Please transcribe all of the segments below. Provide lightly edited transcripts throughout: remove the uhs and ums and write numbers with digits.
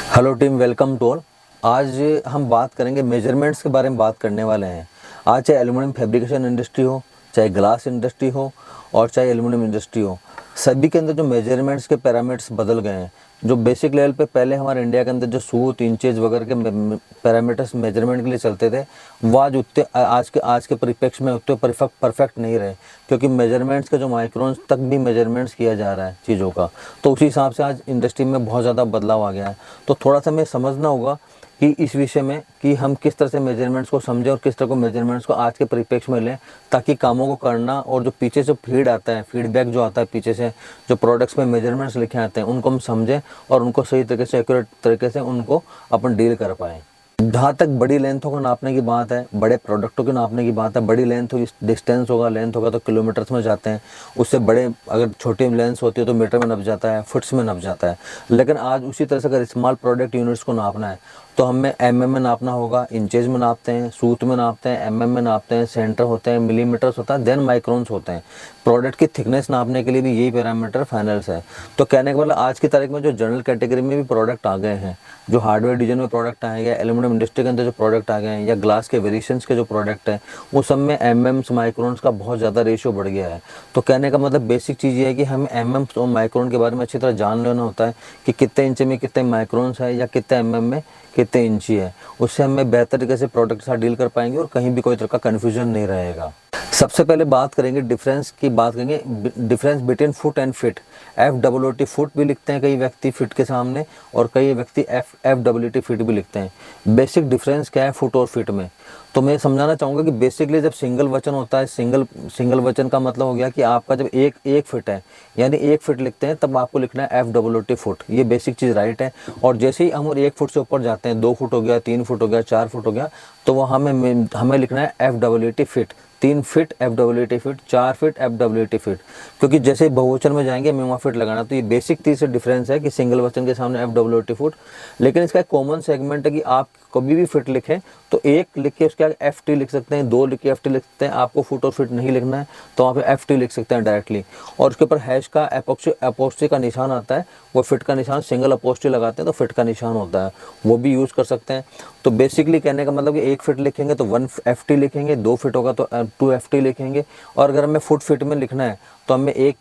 Hello team, welcome to all. आज हम बात करेंगे मेजरमेंट्स के बारे में बात करने वाले हैं। आज चाहे एल्युमिनियम फैब्रिकेशन इंडस्ट्री हो, चाहे ग्लास इंडस्ट्री हो और चाहे एल्युमिनियम इंडस्ट्री हो, सभी के अंदर जो मेजरमेंट्स के पैरामीटर्स बदल गए हैं। जो बेसिक लेवल पे पहले हमारे इंडिया के अंदर जो सूत, इंचेज वगैरह के पैरामीटर्स मेजरमेंट के लिए चलते थे, वो आज उतने आज के परिप्रेक्ष्य में उतने परफेक्ट नहीं रहे, क्योंकि मेजरमेंट्स के जो माइक्रोन्स तक भी मेजरमेंट्स किया जा रहा है चीज़ों का। तो उसी हिसाब से आज इंडस्ट्री में बहुत ज़्यादा बदलाव आ गया है। तो थोड़ा सा हमें समझना होगा कि इस विषय में कि हम किस तरह से मेजरमेंट्स को समझें और किस तरह को मेजरमेंट्स को आज के परिप्रेक्ष्य में लें, ताकि कामों को करना और जो पीछे से फीड आता है, फीडबैक जो आता है पीछे से, जो प्रोडक्ट्स में मेजरमेंट्स लिखे आते हैं, उनको हम समझें और उनको सही तरीके से, एक्यूरेट तरीके से उनको अपन डील कर पाएँ। जहाँ तक बड़ी लेंथों को नापने की बात है, बड़े प्रोडक्टों को नापने की बात है, बड़ी लेंथ होगी, डिस्टेंस होगा, लेंथ होगा तो किलोमीटर्स में जाते हैं। उससे बड़े, अगर छोटी लेंथ होती है तो मीटर में नप जाता है, फुट्स में नप जाता है। लेकिन आज उसी तरह से अगर स्मॉल प्रोडक्ट यूनिट्स को नापना है तो हमें एमएम में नापना होगा, इंचेज में नापते हैं, सूत में नापते हैं, एमएम में नापते हैं, सेंटर होते हैं, मिलीमीटर्स होता है, देन माइक्रोन्स होते हैं। प्रोडक्ट की थिकनेस नापने के लिए भी यही पैरामीटर फाइनल्स है। तो कहने का मतलब आज की तारीख में जो जनरल कैटेगरी में भी प्रोडक्ट आ गए हैं, जो हार्डवेयर डिवीजन में प्रोडक्ट आए हैं, एल्यूमिनियम इंडस्ट्री के अंदर जो प्रोडक्ट आ गए हैं, या ग्लास के वेरिएशंस के जो प्रोडक्ट हैं, वो सब में एमएम्स माइक्रोन्स का बहुत ज़्यादा रेशियो बढ़ गया है। तो कहने का मतलब बेसिक चीज़ ये है कि हमें एमएम्स और माइक्रोन के बारे में अच्छी तरह जान लेना होता है कि कितने इंच में कितने माइक्रोन्स है या कितने एमएम में कितने इंची है। उससे हमें बेहतर तरीके से प्रोडक्ट के साथ डील कर पाएंगे और कहीं भी कोई तरह का कन्फ्यूजन नहीं रहेगा। सबसे पहले बात करेंगे डिफरेंस की, बात करेंगे difference between foot and fit. FWT foot भी लिखते हैं कई व्यक्ति फिट के सामने, और कई व्यक्ति FWT फिट भी लिखते हैं। बेसिक डिफरेंस क्या है फुट और फिट में? तो मैं समझाना चाहूँगा कि बेसिकली जब सिंगल वचन होता है, सिंगल वचन का मतलब हो गया कि आपका जब एक फिट है, यानी 1 फिट लिखते हैं, तब आपको लिखना है FWT फुट। ये बेसिक चीज़ राइट है। और जैसे ही हम 1 फुट से ऊपर जाते हैं, 2 फुट हो गया, 3 फुट हो गया, 4 फुट हो गया, तो वहाँ हमें लिखना है FWT fit. 3 fit FWT fit, 4 fit FWT fit. क्योंकि जैसे बहुवचन में जाएंगे हमें वहाँ फिट लगाना। तो ये बेसिक तीसरा डिफरेंस है कि सिंगल वचन के सामने FWT फुट। लेकिन इसका एक कॉमन सेगमेंट है कि आप कभी भी फिट लिखें तो 1 लिख के उसके आगे FT लिख सकते हैं, 2 लिख के FT लिख सकते हैं। आपको फुट और फिट नहीं लिखना है तो वहाँ पे FT लिख सकते हैं डायरेक्टली। और उसके ऊपर हैश का अपोस्ट्री का निशान आता है, वो फिट का निशान, सिंगल अपोस्ट्री लगाते हैं तो फिट का निशान होता है, वो भी यूज़ कर सकते हैं। तो बेसिकली कहने का मतलब कि 1 फिट लिखेंगे तो 1 FT लिखेंगे, 2 फिट होगा तो 2 FT लिखेंगे। और अगर हमें फुट फिट में लिखना है तो हमें 1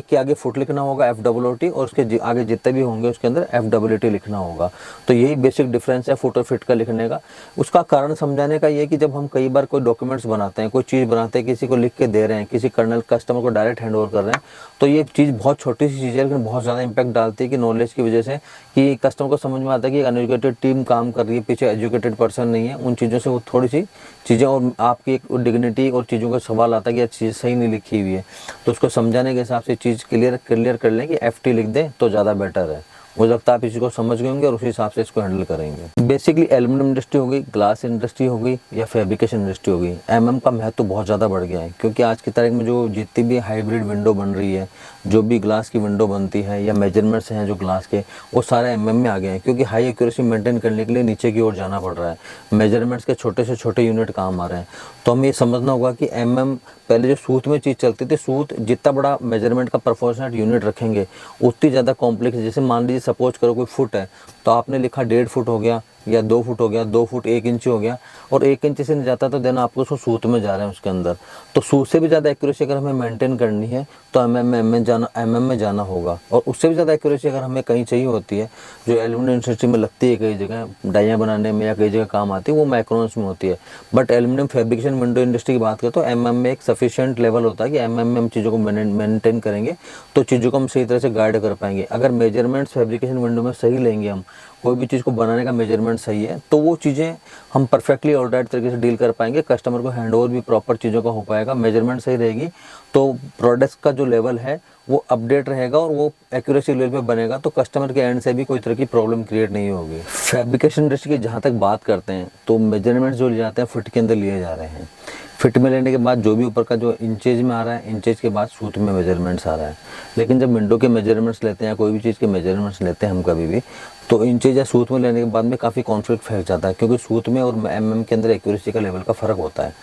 के आगे फुट लिखना होगा FWT, और उसके आगे जितने भी होंगे उसके अंदर FWT लिखना होगा। तो यही बेसिक डिफरेंस है फुट और फिट का लिखने का। उसका कारण समझाने का ये कि जब हम कई बार कोई डॉक्यूमेंट्स बनाते हैं, कोई चीज़ बनाते हैं, किसी को लिख के दे रहे हैं, किसी कस्टमर को डायरेक्ट हैंड ओवर कर रहे हैं, तो ये चीज़ बहुत छोटी सी चीज़ है लेकिन बहुत ज़्यादा इंपैक्ट डालती है कि नॉलेज की वजह से, कि कस्टमर को समझ में आता है कि अनएजुकेटेड टीम काम कर रही है, पीछे एजुकेटेड पर्सन नहीं है। उन चीज़ों से वो थोड़ी सी चीज़ें, और आपकी एक डिग्निटी और चीज़ों का सवाल आता है कि यह चीज़ सही नहीं लिखी हुई है। तो उसको समझाने के हिसाब से चीज़ क्लियर कर लें कि FT लिख दें तो ज़्यादा बेटर है। मुझे लगता है आप इसी को समझ गए होंगे और उसी हिसाब से इसको हैंडल करेंगे। बेसिकली एल्यूमिनियम इंडस्ट्री हो गई, ग्लास इंडस्ट्री हो गई या फैब्रिकेशन इंडस्ट्री हो गई, MM का महत्व बहुत ज़्यादा बढ़ गया है। क्योंकि आज की तारीख में जो जितनी भी हाइब्रिड विंडो बन रही है, जो भी ग्लास की विंडो बनती है या मेजरमेंट्स हैं जो ग्लास के, वो सारे MM में आ गए हैं। क्योंकि हाई एक्यूरेसी मेंटेन करने के लिए नीचे की ओर जाना पड़ रहा है, मेजरमेंट्स के छोटे से छोटे यूनिट काम आ रहे हैं। तो हमें ये समझना होगा कि MM, पहले जो सूत में चीज़ चलती थी, सूत जितना बड़ा मेजरमेंट का प्रोपोर्शनेट यूनिट रखेंगे उतनी ज़्यादा कॉम्प्लेक्स। जैसे मान लीजिए सपोज करो कोई फुट है, तो आपने लिखा 1.5 फुट हो गया या 2 फुट हो गया, 2 फुट 1 इंच हो गया, और 1 इंच से नहीं जाता तो देना आपको उसको सूत में जा रहे हैं उसके अंदर। तो सूत से भी ज़्यादा एक्यूरेसी अगर हमें मेंटेन करनी है तो MM में जाना होगा। और उससे भी ज़्यादा एक्यूरेसी अगर हमें कहीं चाहिए होती है, जो एल्यूमिनियम इंडस्ट्री में लगती है, कई जगह डाइयाँ बनाने में या कई जगह काम आती है, वो माइक्रोन्स में होती है। But aluminium fabrication window industry की बात करें तो MM में एक सफिशिएंट लेवल होता है कि MM में हम चीज़ों को मेंटेन करेंगे तो चीज़ों को हम सही तरह से गाइड कर पाएंगे। अगर मेजरमेंट्स फैब्रिकेशन विंडो में सही लेंगे, हम कोई भी चीज़ को बनाने का मेजरमेंट सही है, तो वो चीज़ें हम परफेक्टली और राइट तरीके से डील कर पाएंगे। कस्टमर को हैंड ओवर भी प्रॉपर चीज़ों का हो पाएगा। मेजरमेंट सही रहेगी तो प्रोडक्ट्स का जो लेवल है वो अपडेट रहेगा और वो एक्यूरेसी लेवल पे बनेगा, तो कस्टमर के एंड से भी कोई तरह की प्रॉब्लम क्रिएट नहीं होगी। फैब्रिकेशन इंडस्ट्री की जहाँ तक बात करते हैं तो मेजरमेंट्स जो लिए जाते हैं फिट के अंदर लिए जा रहे हैं। फिट में लेने के बाद जो भी ऊपर का जो इंचेज में आ रहा है, इंचेज के बाद सूत में मेजरमेंट्स आ रहा है। लेकिन जब विंडो के मेजरमेंट्स लेते हैं या कोई भी चीज़ के मेजरमेंट्स लेते हैं हम कभी भी, तो इंचेज या सूत में लेने के बाद में काफ़ी कॉन्फ्लिक्ट फैल जाता है, क्योंकि सूत में और एमएम के अंदर एक्यूरेसी का लेवल का फ़र्क होता है।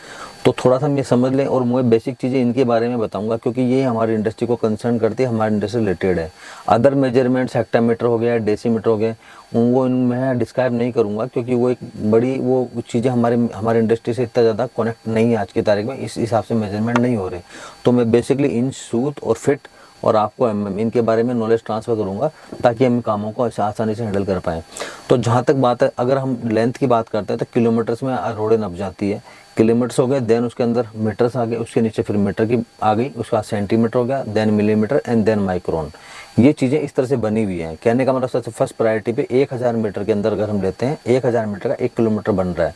तो थोड़ा सा हम ये समझ लें, और मैं बेसिक चीज़ें इनके बारे में बताऊंगा क्योंकि ये हमारी इंडस्ट्री को कंसर्न करती है, हमारी इंडस्ट्री रिलेटेड है। अदर मेजरमेंट्स हेक्टामीटर हो गया, डेसीमीटर हो गए, उनको मैं डिस्क्राइब नहीं करूँगा क्योंकि वो एक बड़ी वो चीज़ें हमारे इंडस्ट्री से इतना ज़्यादा कनेक्ट नहीं है आज की तारीख में, इस हिसाब से मेजरमेंट नहीं हो रहे। तो मैं बेसिकली इंच, सूत और फिट और आपको एमएम इनके बारे में नॉलेज ट्रांसफ़र करूंगा ताकि हम कामों को आसानी से हैंडल कर पाएँ। तो जहाँ तक बात है, अगर हम लेंथ की बात करते हैं तो किलोमीटर्स में रोडें नप जाती है। किलोमीटर्स हो गए, देन उसके अंदर मीटर्स आ गए, उसके नीचे फिर मीटर की आ गई, उसके बाद सेंटीमीटर हो गया, then millimetre and then micron. ये चीज़ें इस तरह से बनी हुई हैं। कहने का मतलब सबसे फर्स्ट प्रायोरिटी पे 1000 मीटर के अंदर अगर हम लेते हैं, 1000 मीटर का 1 किलोमीटर बन रहा है,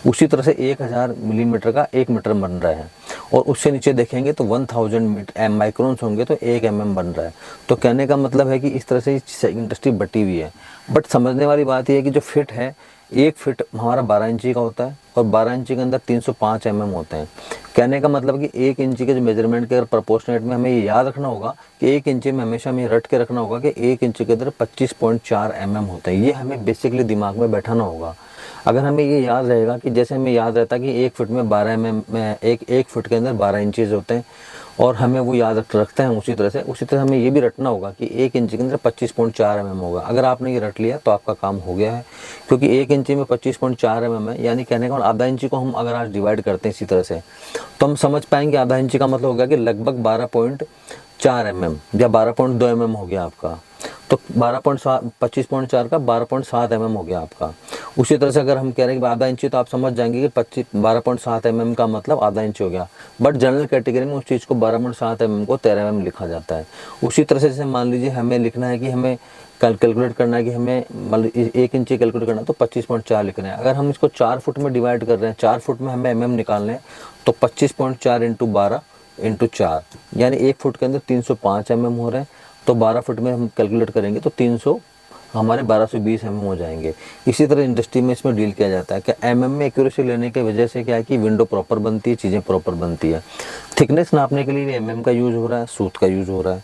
उसी तरह से 1000 मिलीमीटर का 1 मीटर बन रहा है, और उससे नीचे देखेंगे तो 1000 माइक्रोन्स होंगे तो 1 mm बन रहा है। तो कहने का मतलब है कि इस तरह से इंडस्ट्री बटी हुई है। बट समझने वाली बात यह है कि जो फिट है, 1 फिट हमारा 12 इंची का होता है, और 12 इंची के अंदर 305 mm होते हैं। कहने का मतलब कि 1 इंची के जो मेजरमेंट के प्रपोर्शनेट में हमें ये याद रखना होगा कि 1 इंची में हमेशा हमें रट के रखना होगा कि 1 इंची के अंदर 25.4 mm होते हैं। ये हमें बेसिकली दिमाग में बैठाना होगा। अगर हमें ये याद रहेगा कि जैसे हमें याद रहता है कि 1 फुट में 12 mm में एक फुट के अंदर 12 इंचेज होते हैं, और हमें वो याद रखते हैं उसी तरह हमें ये भी रटना होगा कि 1 इंची के अंदर 25.4 mm होगा। अगर आपने ये रट लिया तो आपका काम हो गया है, क्योंकि 1 इंची में 25.4 mm है, यानी कहने का आधा इंची को हम अगर आज डिवाइड करते हैं इसी तरह से, तो हम समझ पाएंगे आधा इंची का मतलब हो गया कि लगभग 12.4 mm या 12.2 mm हो गया आपका। तो 25.4 का 12.7 mm हो गया आपका। उसी तरह से अगर हम कह रहे हैं कि आधा इंची, तो आप समझ जाएंगे कि 12.7 mm का मतलब आधा इंच हो गया। बट जनरल कैटेगरी में उस चीज़ को 12.7 mm को 13 mm लिखा जाता है। उसी तरह से जैसे मान लीजिए हमें लिखना है कि हमें कैलकुलेट करना है कि हमें मतलब 1 इंची कैलकुलेट करना है, तो 25.4 लिखना है। अगर हम इसको 4 फुट में डिवाइड कर रहे हैं, 4 फुट में हमें mm निकालने हैं, तो 25.4 इंटू 12 इंटू 4, यानी 1 फुट के अंदर 305 mm हो रहे हैं। तो 12 फुट में हम कैलकुलेट करेंगे तो 300 हमारे 1220 mm हो जाएंगे। इसी तरह इंडस्ट्री में इसमें डील किया जाता है कि mm में एक्यूरेसी लेने की वजह से क्या है कि विंडो प्रॉपर बनती है, चीज़ें प्रॉपर बनती है। थिकनेस नापने के लिए mm का यूज़ हो रहा है, सूत का यूज़ हो रहा है,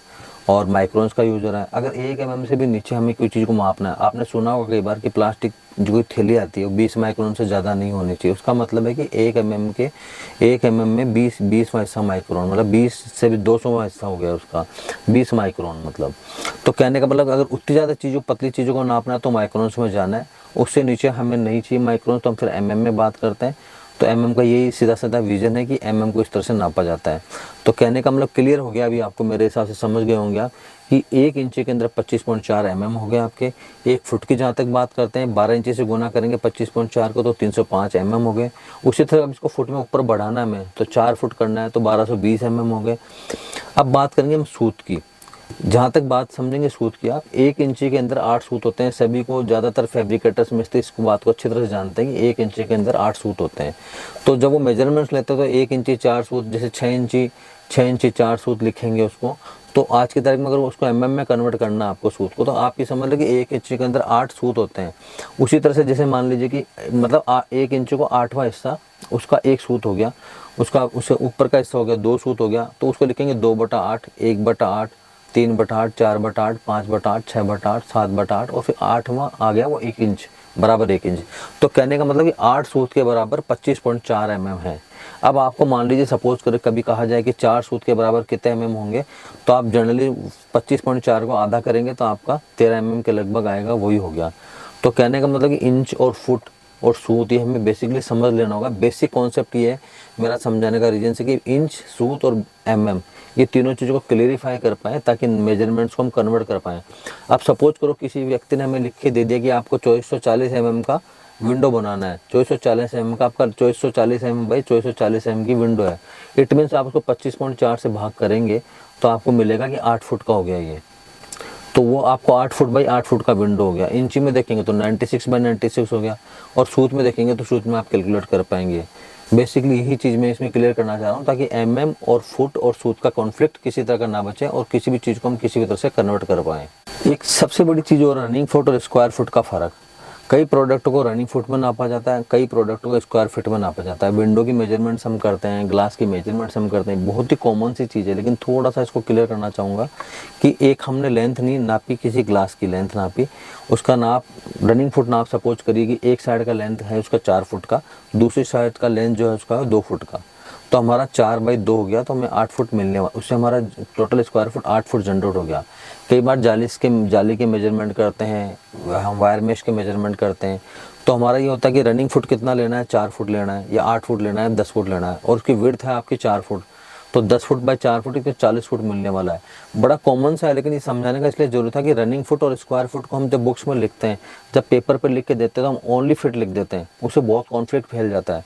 और माइक्रोन्स का यूज़ हो रहा है। अगर 1 mm से भी नीचे हमें कोई चीज़ को मापना है, आपने सुना होगा कई बार कि प्लास्टिक जो कोई थैली आती है वो 20 माइक्रोन से ज़्यादा नहीं होनी चाहिए। उसका मतलब है कि 1 mm में 20वां हिस्सा माइक्रोन, मतलब 20 से भी 200वां हिस्सा हो गया उसका 20 माइक्रोन मतलब। तो कहने का मतलब अगर उतनी ज़्यादा चीज़ों, पतली चीज़ों को नापना है तो माइक्रोन्स में जाना है, उससे नीचे हमें नहीं चाहिए माइक्रोन, तो हम फिर mm में बात करते हैं। तो mm का यही सीधा साधा विजन है कि mm को इस तरह से नापा जाता है। तो कहने का मतलब क्लियर हो गया, अभी आपको मेरे हिसाब से समझ गए होंगे आप कि 1 इंची के अंदर 25.4 mm हो गए आपके। 1 फुट की जहाँ तक बात करते हैं, 12 इंची से गुना करेंगे 25.4 को तो 305 mm हो गए। उसी तरह अब इसको फुट में ऊपर बढ़ाना हमें, तो 4 फुट करना है तो 1220 mm हो गए। अब बात करेंगे हम सूत की। जहाँ तक बात समझेंगे सूत की, आप 1 इंची के अंदर 8 सूत होते हैं। सभी को ज़्यादातर फैब्रिकेटर्स मिस्त्री इस बात को अच्छी तरह से जानते हैं कि 1 इंची के अंदर 8 सूत होते हैं। तो जब वो मेजरमेंट्स लेते हैं तो 1 इंची 4 सूत, जैसे 6 इंची 4 सूत लिखेंगे उसको। तो आज की तारीख में अगर उसको mm में कन्वर्ट करना है आपको सूत को, तो आप ये समझ लो कि 1 इंची के अंदर 8 सूत होते हैं। उसी तरह से जैसे मान लीजिए कि मतलब 1 इंची को 8वां हिस्सा उसका 1 सूत हो गया, उससे ऊपर का हिस्सा हो गया 2 सूत हो गया, तो उसको लिखेंगे 2/8, 1/8, 3/8, 4/8, 5/8, 6/8, 7/8, और फिर 8वां आ गया वो 1 इंच बराबर 1 इंच। तो कहने का मतलब कि 8 सूत के बराबर 25.4 mm है। अब आपको मान लीजिए सपोज करें कभी कहा जाए कि 4 सूत के बराबर कितने mm होंगे, तो आप जनरली 25.4 को आधा करेंगे तो आपका 13 mm के लगभग आएगा, वही हो गया। तो कहने का मतलब कि इंच और फुट और सूत ये हमें बेसिकली समझ लेना होगा। बेसिक कॉन्सेप्ट ये है मेरा समझाने का रीजन से कि इंच, सूत और mm ये तीनों चीज़ों को क्लेरिफाई कर पाएँ ताकि मेजरमेंट्स को हम कन्वर्ट कर पाएँ। अब सपोज करो किसी व्यक्ति ने हमें लिख के दे दिया कि आपको 2440 mm का विंडो बनाना है, 2440 mm का आपका 2440 mm बाई 2440 mm की विंडो है। इट मीन्स आप उसको 25.4 से भाग करेंगे तो आपको मिलेगा कि 8 फुट का हो गया ये। तो वो आपको 8 फुट बाई 8 फुट का विंडो हो गया। इंची में देखेंगे तो 96 बाई 96 हो गया, और सूत में देखेंगे तो सूत में आप कैलकुलेट कर पाएंगे। बेसिकली यही चीज़ मैं इसमें क्लियर करना चाह रहा हूँ ताकि mm और फुट और सूत का कॉन्फ्लिक्ट किसी तरह का ना बचे और किसी भी चीज़ को हम किसी भी तरह से कन्वर्ट कर पाएँ। एक सबसे बड़ी चीज़ और रनिंग फुट और स्क्वायर फुट का फ़र्क। कई प्रोडक्ट को रनिंग फुट में नापा जाता है, कई प्रोडक्ट को स्क्वायर फीट में नापा जाता है। विंडो की मेजरमेंट्स हम करते हैं, ग्लास की मेजरमेंट्स हम करते हैं, बहुत ही कॉमन सी चीज़ है। लेकिन थोड़ा सा इसको क्लियर करना चाहूँगा कि एक हमने लेंथ नहीं नापी, किसी ग्लास की लेंथ नापी, उसका नाप रनिंग फुट नाप सपोज करिए कि एक साइड का लेंथ है उसका 4 फुट का, दूसरी साइड का लेंथ जो है उसका 2 फुट का, तो हमारा 4/2 हो गया, तो हमें 8 फुट मिलने वाला, उससे हमारा total square foot 8 foot generate हो गया। कई बार जाली के मेजरमेंट करते हैं, हम वायर मेश के मेजरमेंट करते हैं, तो हमारा ये होता है कि रनिंग फुट कितना लेना है, 4 फुट लेना है या 8 फुट लेना है, 10 फुट लेना है, और उसकी विड्थ है आपकी 4 फुट, तो 10 फुट बाय 4 फुट तो 40 फुट मिलने वाला है। बड़ा कॉमन सा है, लेकिन ये समझाने का इसलिए जरूरत है कि रनिंग फुट और स्क्वायर फुट को हम जब बुक्स में लिखते हैं, जब पेपर पर लिख के देते हैं, तो हम ओनली फिट लिख देते हैं, उससे बहुत कॉन्फ्लिक्ट फैल जाता है।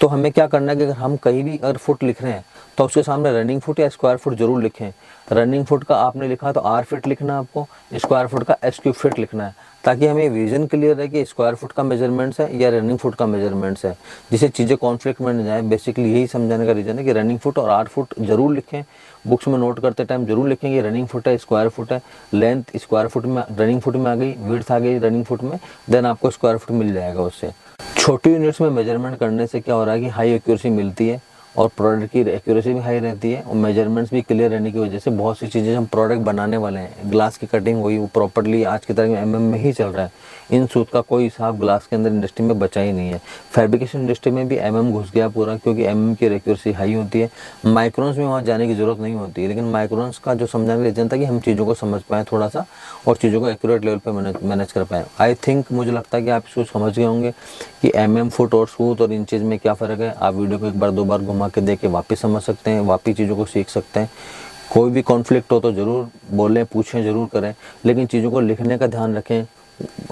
तो हमें क्या करना है कि अगर हम कहीं भी अगर फुट लिख रहे हैं तो उसके सामने रनिंग फुट या स्क्वायर फुट जरूर लिखें। रनिंग फुट का आपने लिखा तो आर फिट लिखना है आपको, स्क्वायर फुट का एस क्यूब फिट लिखना है, ताकि हमें विजन क्लियर है कि स्क्वायर फुट का मेजरमेंट्स है या रनिंग फुट का मेजरमेंट्स है, जिससे चीज़ें कॉन्फ्लिक्ट में न जाए। बेसिकली यही समझाने का रीज़न है कि रनिंग फुट और आर फुट जरूर लिखें, बुक्स में नोट करते टाइम जरूर लिखेंगे रनिंग फुट है, स्क्वायर फुट है, लेंथ स्क्वायर फुट में रनिंग फुट में आ गई, विड्थ आ गई रनिंग फुट में, देन आपको स्क्वायर फुट मिल जाएगा उससे। छोटी यूनिट्स में मेजरमेंट करने से क्या हो रहा है कि हाई एक्यूरेसी मिलती है और प्रोडक्ट की एक्यूरेसी भी हाई रहती है, और मेजरमेंट्स भी क्लियर रहने की वजह से बहुत सी चीज़ें हम प्रोडक्ट बनाने वाले हैं, ग्लास की कटिंग हुई वो प्रॉपर्ली आज की तारीख में mm में ही चल रहा है। इन सूत का कोई हिसाब ग्लास के अंदर इंडस्ट्री में बचा ही नहीं है। फैब्रिकेशन इंडस्ट्री में भी mm घुस गया पूरा, क्योंकि mm की एक्यूरेसी हाई होती है। माइक्रोन्स में वहाँ जाने की जरूरत नहीं होती है, लेकिन माइक्रोन्स का जो समझाने का रीजन था कि हम चीज़ों को समझ पाएँ थोड़ा सा और चीज़ों को एक्यूरेट लेवल पर मैनेज कर पाएँ। आई थिंक मुझे लगता है कि आप इसको समझ गए होंगे कि mm फुट और सूत और इंचेज में क्या फ़र्क है। आप वीडियो को एक बार 2 बार घुमा के देख के वापस समझ सकते हैं, वापस चीज़ों को सीख सकते हैं। कोई भी कॉन्फ्लिक्ट हो तो ज़रूर बोलें, पूछें, ज़रूर करें, लेकिन चीज़ों को लिखने का ध्यान रखें।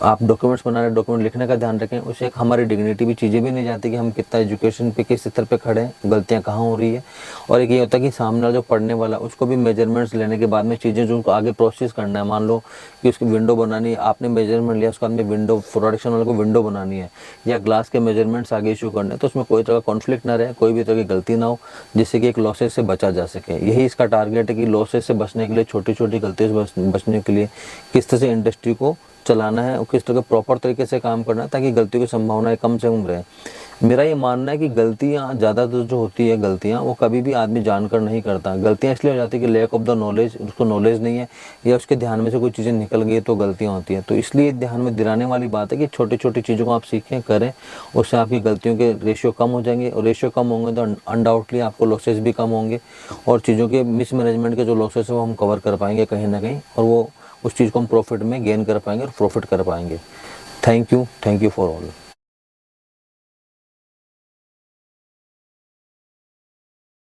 आप डॉक्यूमेंट्स बना रहे हैं, डॉक्यूमेंट लिखने का ध्यान रखें, उससे एक हमारी डिग्निटी भी, चीज़ें भी नहीं जाती कि हम कितना एजुकेशन पे किस स्तर पे खड़े हैं, गलतियां कहाँ हो रही है। और एक ये होता है कि सामने वाला जो पढ़ने वाला उसको भी मेजरमेंट्स लेने के बाद में चीज़ें जो उनको आगे प्रोसेस करना है, मान लो कि उसकी विंडो बनानी है, आपने मेजरमेंट लिया, उसके बाद में विंडो प्रोडक्शन वाले को विंडो बनानी है या ग्लास के मेजरमेंट्स आगे इशू करने हैं, तो उसमें कोई तरह का कॉन्फ्लिक्ट ना रहे, कोई भी तरह की गलती ना हो, जिससे कि एक लॉसेस से बचा जा सके। यही इसका टारगेट है कि लॉसेस से बचने के लिए, छोटी छोटी गलतियों से बचने के लिए किस तरह से इंडस्ट्री को चलाना है और किस तरह के प्रॉपर तरीके से काम करना है, ताकि गलतियों की संभावनाएं कम से कम रहे। मेरा ये मानना है कि गलतियाँ ज़्यादातर जो होती है, गलतियाँ वो कभी भी आदमी जानकर नहीं करता। गलतियाँ इसलिए हो जाती है कि लैक ऑफ द नॉलेज, उसको नॉलेज नहीं है या उसके ध्यान में से कोई चीज़ें निकल गई तो गलतियाँ होती हैं। तो इसलिए ध्यान में दिलाने वाली बात है कि छोटी छोटी चीज़ों को आप सीखें, करें, उससे आपकी गलतियों के रेशियो कम हो जाएंगे, और रेशियो कम होंगे तो अनडाउटली आपको लॉसेस भी कम होंगे, और चीज़ों के मिसमैनेजमेंट के जो लॉसेस है वो हम कवर कर पाएंगे कहीं ना कहीं, और वो उस चीज़ को हम प्रॉफिट में गेन कर पाएंगे और प्रॉफिट कर पाएंगे। Thank you for all.